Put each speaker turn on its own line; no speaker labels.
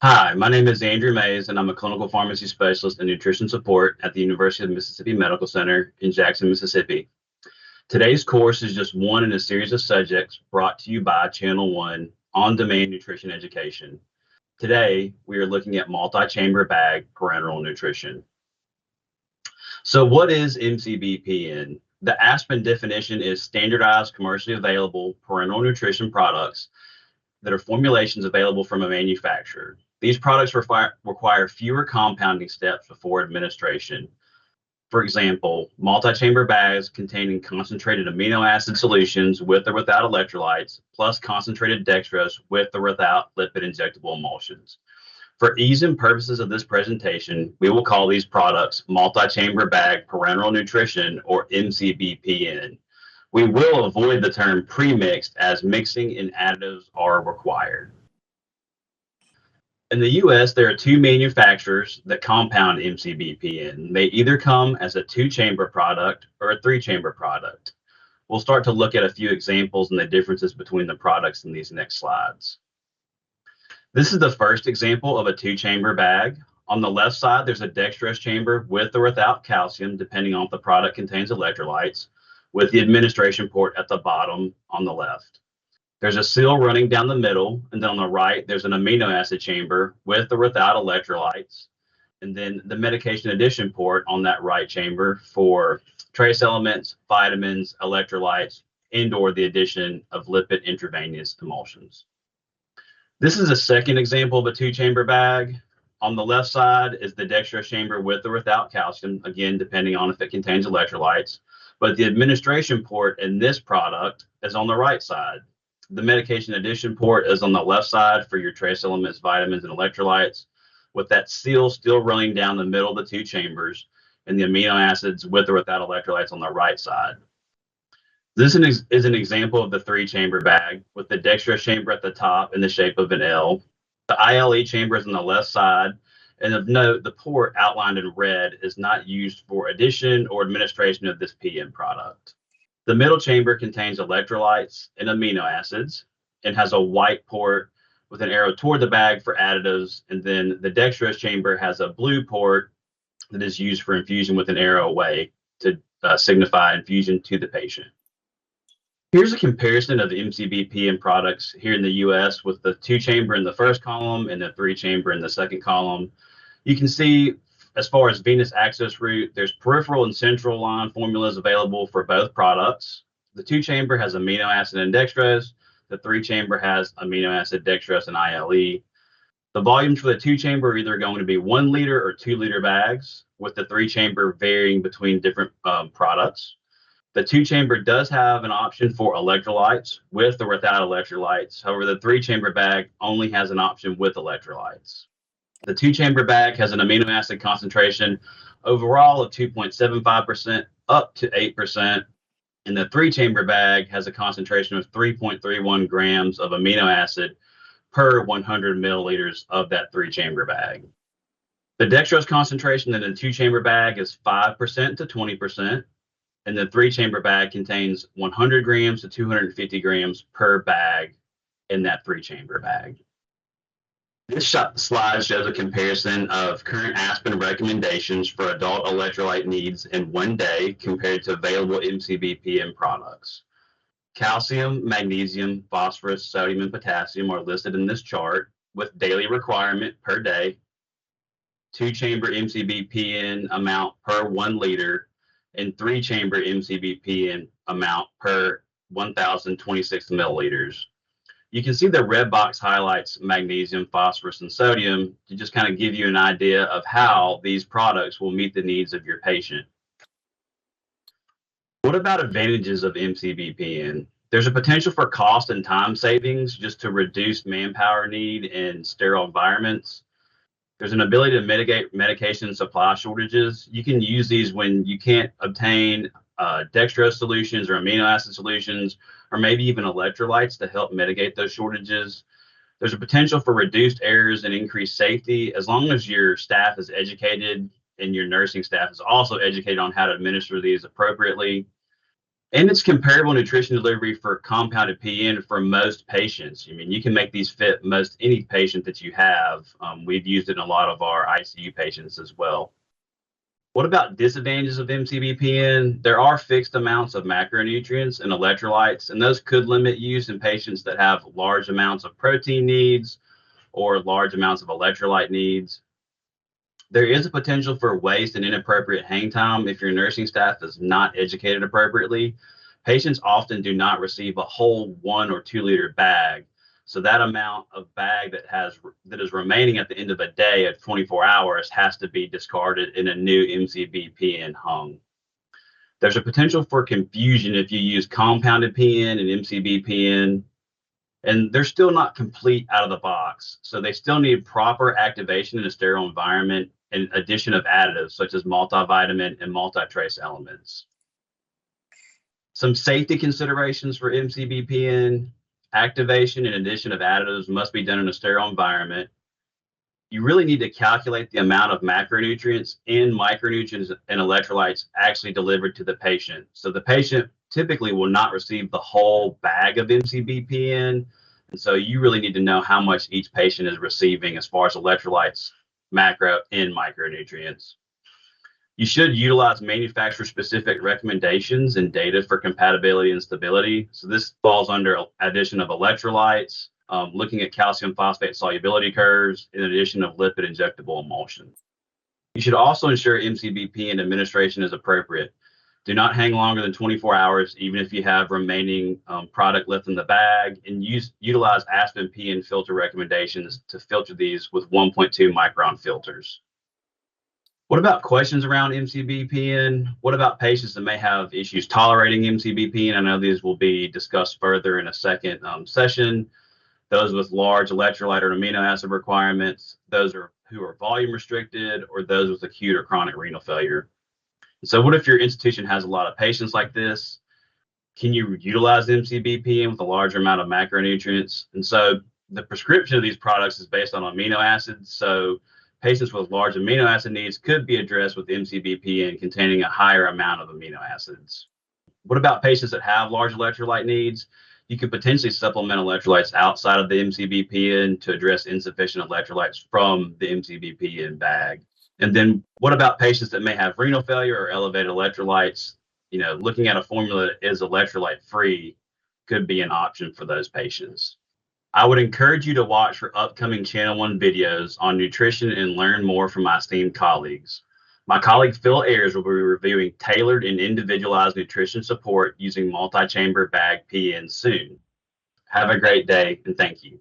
Hi, my name is Andrew Mays, and I'm a clinical pharmacy specialist in nutrition support at the University of Mississippi Medical Center in Jackson, Mississippi. Today's course is just one in a series of subjects brought to you by Channel 1 on-demand nutrition education. Today, we are looking at multi-chamber bag parenteral nutrition. So what is MCB-PN? The ASPEN definition is standardized commercially available parenteral nutrition products that are formulations available from a manufacturer. These products require fewer compounding steps before administration. For example, multi-chamber bags containing concentrated amino acid solutions with or without electrolytes, plus concentrated dextrose with or without lipid injectable emulsions. For ease and purposes of this presentation, we will call these products multi-chamber bag parenteral nutrition, or MCB-PN. We will avoid the term pre-mixed as mixing and additives are required. In the US, there are two manufacturers that compound MCB-PN. They either come as a 2-chamber product or a 3-chamber product. We'll start to look at a few examples and the differences between the products in these next slides. This is the first example of a 2-chamber bag. On the left side, there's a dextrose chamber with or without calcium, depending on if the product contains electrolytes, with the administration port at the bottom on the left. There's a seal running down the middle, and then on the right, there's an amino acid chamber with or without electrolytes, and then the medication addition port on that right chamber for trace elements, vitamins, electrolytes, and/or the addition of lipid intravenous emulsions. This is a second example of a 2-chamber bag. On the left side is the dextrose chamber with or without calcium, again, depending on if it contains electrolytes. But the administration port in this product is on the right side. The medication addition port is on the left side for your trace elements, vitamins, and electrolytes, with that seal still running down the middle of the 2 chambers, and the amino acids with or without electrolytes on the right side. This is an example of the 3-chamber bag, with the dextrose chamber at the top in the shape of an L. The ILE chamber is on the left side. And of note, the port outlined in red is not used for addition or administration of this PN product. The middle chamber contains electrolytes and amino acids and has a white port with an arrow toward the bag for additives. And then the dextrose chamber has a blue port that is used for infusion with an arrow away to signify infusion to the patient. Here's a comparison of the MCB-PN products here in the US with the 2-chamber in the first column and the 3-chamber in the second column. You can see, as far as venous access route, there's peripheral and central line formulas available for both products. The 2-chamber has amino acid and dextrose. The 3-chamber has amino acid, dextrose, and ILE. The volumes for the 2-chamber are either going to be 1 liter or 2 liter bags, with the 3-chamber varying between different products. The 2-chamber does have an option for electrolytes with or without electrolytes. However, the 3-chamber bag only has an option with electrolytes. The 2-chamber bag has an amino acid concentration overall of 2.75% up to 8%, and the 3-chamber bag has a concentration of 3.31 grams of amino acid per 100 milliliters of that 3-chamber bag. The dextrose concentration in the 2-chamber bag is 5% to 20%, and the 3-chamber bag contains 100 grams to 250 grams per bag in that 3-chamber bag. This slide shows a comparison of current ASPEN recommendations for adult electrolyte needs in 1 day compared to available MCB-PN products. Calcium, magnesium, phosphorus, sodium, and potassium are listed in this chart with daily requirement per day, 2-chamber MCB-PN amount per 1 liter, and 3-chamber MCB-PN amount per 1,026 milliliters. You can see the red box highlights magnesium, phosphorus, and sodium to just kind of give you an idea of how these products will meet the needs of your patient. What about advantages of MCB-PN? There's a potential for cost and time savings just to reduce manpower need in sterile environments. There's an ability to mitigate medication supply shortages. You can use these when you can't obtain dextrose solutions or amino acid solutions, or maybe even electrolytes to help mitigate those shortages. There's a potential for reduced errors and increased safety as long as your staff is educated and your nursing staff is also educated on how to administer these appropriately. And it's comparable nutrition delivery for compounded PN for most patients. I mean, you can make these fit most any patient that you have. We've used it in a lot of our ICU patients as well. What about disadvantages of MCB-PN? There are fixed amounts of macronutrients and electrolytes, and those could limit use in patients that have large amounts of protein needs or large amounts of electrolyte needs. There is a potential for waste and inappropriate hang time if your nursing staff is not educated appropriately. Patients often do not receive a whole 1 or 2 liter bag. So that amount of bag that is remaining at the end of a day at 24 hours has to be discarded in a new MCB-PN hung. There's a potential for confusion if you use compounded PN and MCB-PN, and they're still not complete out of the box. So they still need proper activation in a sterile environment and addition of additives such as multivitamin and multi-trace elements. Some safety considerations for MCB-PN: activation and addition of additives must be done in a sterile environment. You really need to calculate the amount of macronutrients and micronutrients and electrolytes actually delivered to the patient. So the patient typically will not receive the whole bag of MCB-PN. And so you really need to know how much each patient is receiving as far as electrolytes, macro, and micronutrients. You should utilize manufacturer-specific recommendations and data for compatibility and stability. So this falls under addition of electrolytes, looking at calcium phosphate solubility curves, in addition of lipid injectable emulsion. You should also ensure MCB-PN administration is appropriate. Do not hang longer than 24 hours, even if you have remaining product left in the bag, and utilize FASPEN PN filter recommendations to filter these with 1.2 micron filters. What about questions around MCB-PN? What about patients that may have issues tolerating MCB-PN? I know these will be discussed further in a second session. Those with large electrolyte or amino acid requirements, those who are volume restricted, or those with acute or chronic renal failure. So what if your institution has a lot of patients like this? Can you utilize MCB-PN with a larger amount of macronutrients? And so the prescription of these products is based on amino acids. So patients with large amino acid needs could be addressed with MCB-PN containing a higher amount of amino acids. What about patients that have large electrolyte needs? You could potentially supplement electrolytes outside of the MCB-PN to address insufficient electrolytes from the MCB-PN bag. And then what about patients that may have renal failure or elevated electrolytes? You know, looking at a formula that is electrolyte free could be an option for those patients. I would encourage you to watch for upcoming Channel 1 videos on nutrition and learn more from my esteemed colleagues. My colleague Phil Ayers will be reviewing tailored and individualized nutrition support using multi-chamber bag PN soon. Have a great day, and thank you.